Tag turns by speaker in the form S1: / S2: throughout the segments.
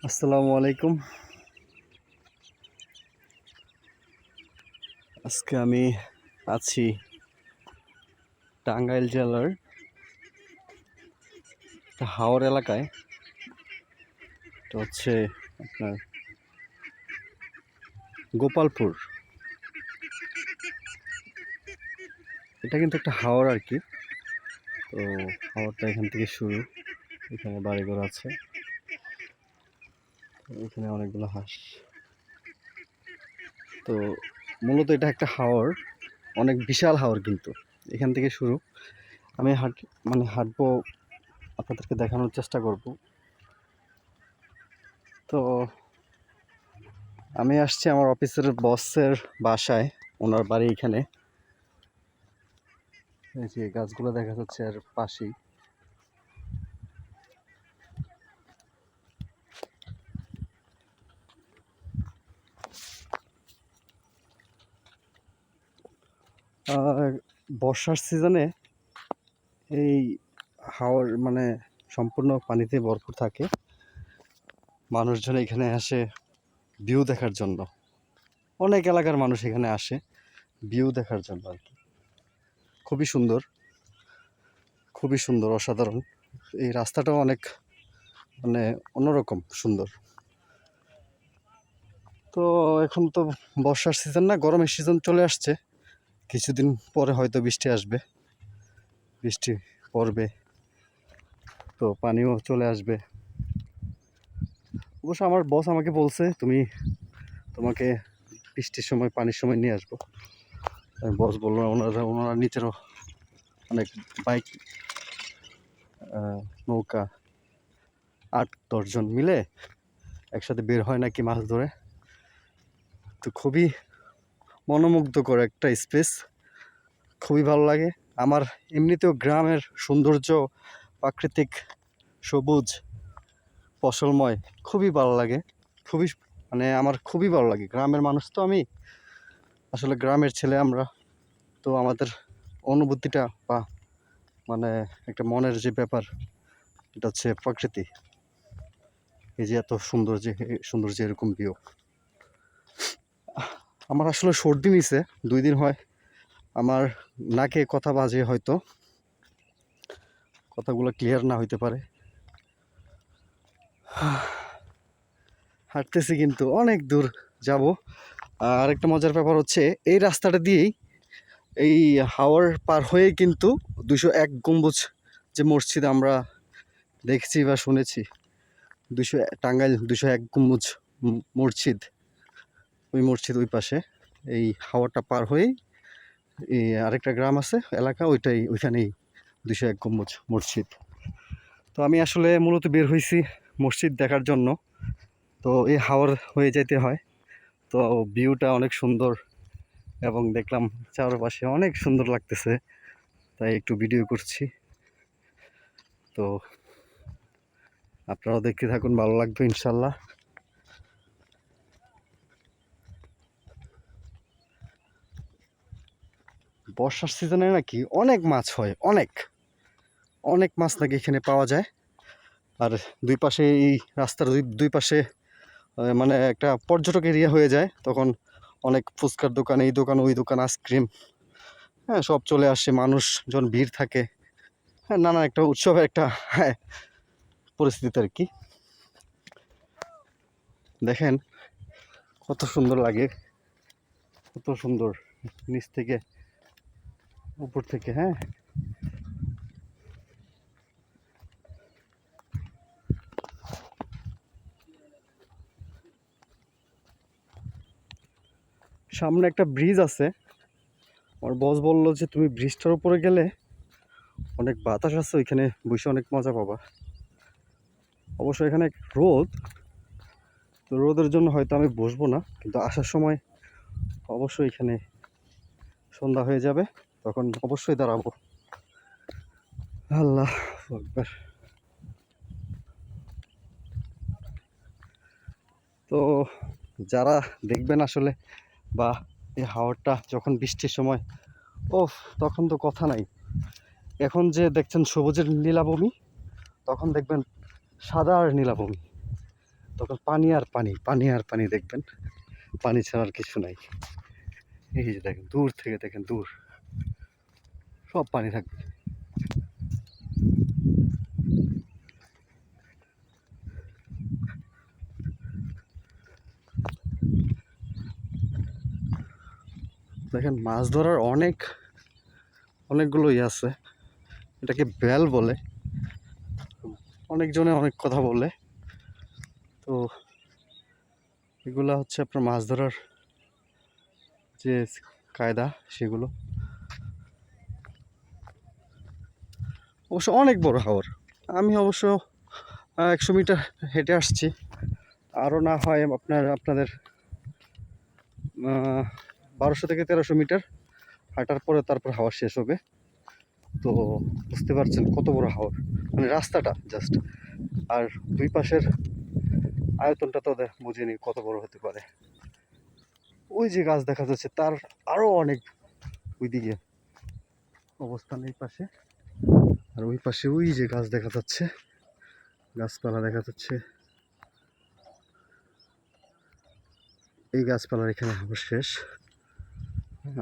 S1: আসসালামু আলাইকুম। আজকে আমি আছি টাঙ্গাইল জেলার একটা হাওর এলাকায়। এটা হচ্ছে আপনার গোপালপুর। এটা কিন্তু একটা হাওর আর কি। তো হাওরটা এখান থেকে শুরু। এখানে বাড়িঘর আছে, এখানে অনেকগুলো হাঁস। তো মূলত এটা একটা হাওর, অনেক বিশাল হাওর কিন্তু। এখান থেকে শুরু। আমি হাঁটবো, আপনাদেরকে দেখানোর চেষ্টা করব। তো আমি আসছি আমার অফিসের বসের বাসায়, ওনার বাড়ি এখানে। এই যে গাছগুলো দেখা যাচ্ছে আর পাশেই। আর বর্ষার সিজনে এই হাওর সম্পূর্ণ পানিতে ভরপুর থাকে। মানুষজন এখানে আসে ভিউ দেখার জন্য। অনেক এলাকার মানুষ এখানে আসে ভিউ দেখার জন্য আর কি। খুবই সুন্দর, খুবই সুন্দর, অসাধারণ। এই রাস্তাটাও অনেক অন্যরকম সুন্দর। তো এখন তো বর্ষার সিজন না, গরমের সিজন চলে আসছে। কিছুদিন পরে হয়তো বৃষ্টি আসবে, বৃষ্টি পড়বে, তো পানিও চলে আসবে। অবশ্য আমার বস আমাকে বলছে তোমাকে বৃষ্টির সময়, পানির সময় নিয়ে আসবো। বস বললো ওনারা নিচেরও অনেক বাইক, নৌকা 8-10 জন মিলে একসাথে বের হয় নাকি মাছ ধরে। তো খুবই মনোমুগ্ধকর একটা স্পেস, খুবই ভালো লাগে আমার। এমনিতেও গ্রামের সৌন্দর্য, প্রাকৃতিক সবুজ ফসলময় খুবই ভালো লাগে। খুবই আমার খুবই ভালো লাগে। গ্রামের মানুষ তো আমি, আসলে গ্রামের ছেলে আমরা। তো আমাদের অনুভূতিটা বা একটা মনের যে ব্যাপার, এটা হচ্ছে প্রকৃতি। এই যে এত সৌন্দর্য এরকম ভিউ। আমার আসলে সর্দি নিছে 2 দিন হয়। আমার নাকে কথা বাজে, হয়তো কথাগুলো ক্লিয়ার না হইতে পারে। হাঁটতেছি কিন্তু অনেক দূর যাব। আর একটা মজার ব্যাপার হচ্ছে, এই রাস্তাটা দিয়েই, এই হাওর পার হয়ে কিন্তু 201 গম্বুজ যে মসজিদ আমরা দেখছি বা শুনেছি, টাঙ্গাইল 201 গম্বুজ মসজিদ, ওই মসজিদ ওই পাশে। এই হাওরটা পার হয়েই এই আরেকটা গ্রাম আছে, এলাকা, ওইখানেই 201 গম্বুজ মসজিদ। তো আমি আসলে মূলত বের হয়েছি মসজিদ দেখার জন্য। তো এই হাওর হয়ে যেতে হয়। তো ভিউটা অনেক সুন্দর, এবং দেখলাম চারপাশে অনেক সুন্দর লাগতেছে, তাই একটু ভিডিও করছি। তো আপনারাও দেখতে থাকুন, ভালো লাগবে ইনশাল্লাহ। বর্ষার সিজনে নাকি অনেক মাছ হয়, অনেক অনেক মাছ নাকি এখানে পাওয়া যায়। আর দুই পাশে, এই রাস্তার দুই পাশে একটা পর্যটক এরিয়া হয়ে যায়। তখন অনেক ফুচকার দোকান, এই দোকান ওই দোকান, আইসক্রিম, হ্যাঁ, সব চলে আসে, মানুষজন ভিড় থাকে। হ্যাঁ, নানা একটা উৎসবের একটা, হ্যাঁ, পরিস্থিতি আর কি। দেখেন কত সুন্দর লাগে, কত সুন্দর নিচ থেকে, উপর থেকে। হ্যাঁ, সামনে একটা ব্রিজ আছে। আমার বস বললো যে তুমি ব্রিজটার উপরে গেলে অনেক বাতাস আছে, ওইখানে বসে অনেক মজা পাবা। অবশ্য এখানে রোদ, তো রোদের জন্য হয়তো আমি বসবো না, কিন্তু আসার সময় অবশ্যই এখানে সন্ধ্যা হয়ে যাবে, তখন অবশ্যই দাঁড়াবো। আল্লাহ আকবার। তো যারা দেখবেন আসলে, বা এই হাওরটা যখন বৃষ্টির সময়, ওফ, তখন তো কথা নাই। এখন যে দেখছেন সবুজের নীলাভূমি, তখন দেখবেন সাদা আর নীলাভূমি। তখন পানি আর পানি, পানি আর পানি দেখবেন, পানি ছাড়া আর কিছু নাই। এই যে দেখেন, দূর থেকে দেখেন, দূর সব পানি থাকবে। দেখেন মাছ ধরার অনেকগুলোই আছে, এটাকে বেল বলে, অনেকজনে অনেক কথা বলে। তো এগুলা হচ্ছে আপনার মাছ ধরার যে কায়দা সেগুলো। অবশ্য অনেক বড় হাওর, আমি অবশ্য 100 মিটার হেঁটে আসছি, আরও না হয় আপনাদের 1200 থেকে 1300 মিটার হাঁটার পরে তারপর হাওর শেষ হবে। তো বুঝতে পারছেন কত বড় হাওর, মানে রাস্তাটা জাস্ট, আর দুই পাশের আয়তনটা তো বুঝিনি কত বড় হতে পারে। ওই যে গাছ দেখা যাচ্ছে তার আরো অনেক ওইদিকে অবস্থান, এই পাশে আর ওই পাশে ওই যে গাছ দেখা যাচ্ছে, গাছপালা দেখা যাচ্ছে। এই গাছপালার এখানে হাওর শেষ,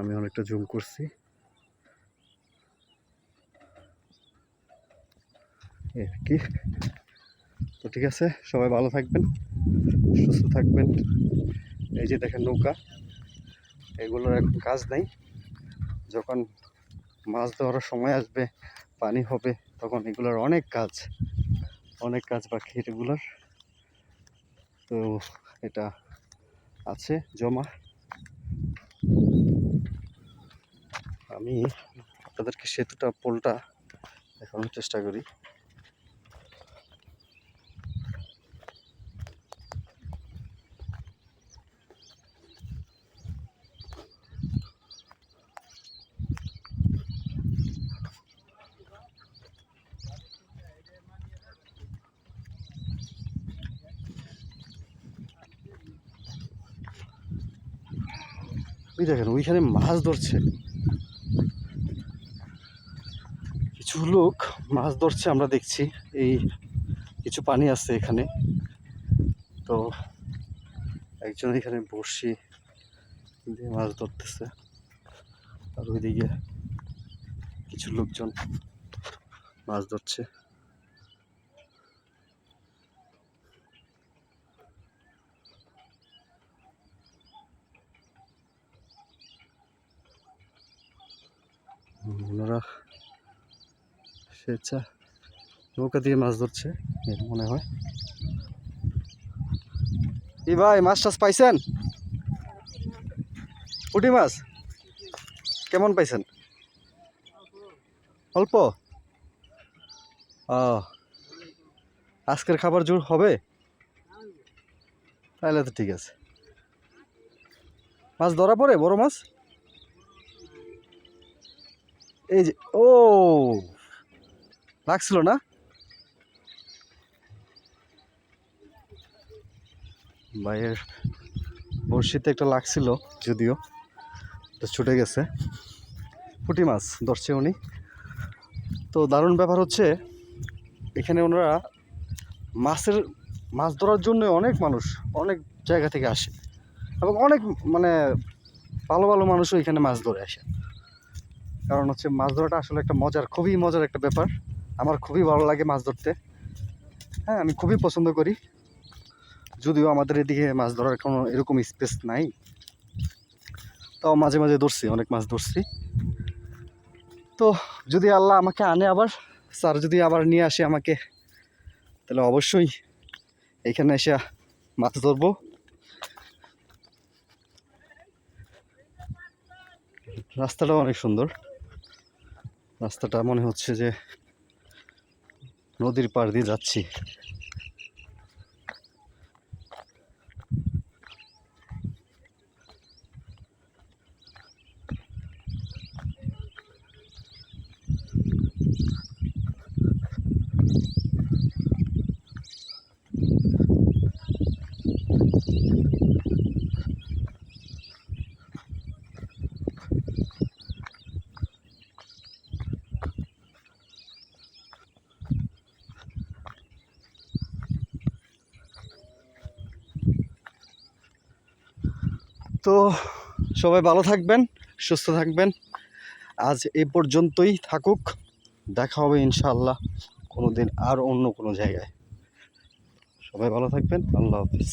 S1: আমি অনেকটা জুম করছি। কি তো ঠিক আছে, সবাই ভালো থাকবেন, সুস্থ থাকবেন। এই যে দেখেন নৌকা, এগুলোর এখন কাজ নাই, যখন মাছ ধরার সময় আসবে, পানি হবে, তখন এগুলোর অনেক কাজ বাকি এগুলোর। তো এটা আছে জমা। আমি আপনাদেরকে সেতুটা, পোলটা দেখানোর চেষ্টা করি। ওই দেখেন ওইখানে মাছ ধরছে, কিছু লোক মাছ ধরছে আমরা দেখছি। এই কিছু পানি আছে এখানে, তো একজন এখানে বড়শি দিয়ে মাছ ধরতেছে, আর ওইদিকে কিছু লোকজন মাছ ধরছে। ওনারা স্বেচ্ছা নৌকা দিয়ে মাছ ধরছে মনে হয়। এই ভাই মাছ টাছ পাইছেন? পুঁটি মাছ কেমন পাইছেন? অল্প? আজকের খাবার জোর হবে? তাহলে তো ঠিক আছে। মাছ ধরা পড়ে, বড় মাছ? এই যে, ও লাগছিল না? ভাইয়ের বড়শিতে একটা লাগছিল, যদিও ছুটে গেছে। পুঁটি মাছ ধরছে উনি। তো দারুণ ব্যাপার হচ্ছে, এখানে ওনারা মাছ ধরার জন্য অনেক মানুষ অনেক জায়গা থেকে আসে, এবং অনেক মানে ভালো ভালো মানুষও এখানে মাছ ধরে আসে। কারণ হচ্ছে মাছ ধরাটা আসলে একটা খুবই মজার একটা ব্যাপার। আমার খুবই ভালো লাগে মাছ ধরতে, হ্যাঁ আমি খুবই পছন্দ করি। যদিও আমাদের এদিকে মাছ ধরার কোনো এরকম স্পেস নাই, তাও মাঝে মাঝে ধরছি, অনেক মাছ ধরছি। তো যদি আল্লাহ আমাকে আনে আবার, স্যার যদি আবার নিয়ে আসে আমাকে, তাহলে অবশ্যই এখানে এসে মাছ ধরবো। রাস্তাটাও অনেক সুন্দর, রাস্তাটা মনে হচ্ছে যে নদীর পাড় দিয়ে যাচ্ছি। তো সবাই ভালো থাকবেন, সুস্থ থাকবেন। আজ এই পর্যন্তই থাকুক, দেখা হবে ইনশাআল্লাহ কোনো দিন আর অন্য কোনো জায়গায়। সবাই ভালো থাকবেন, আল্লাহ হাফিজ।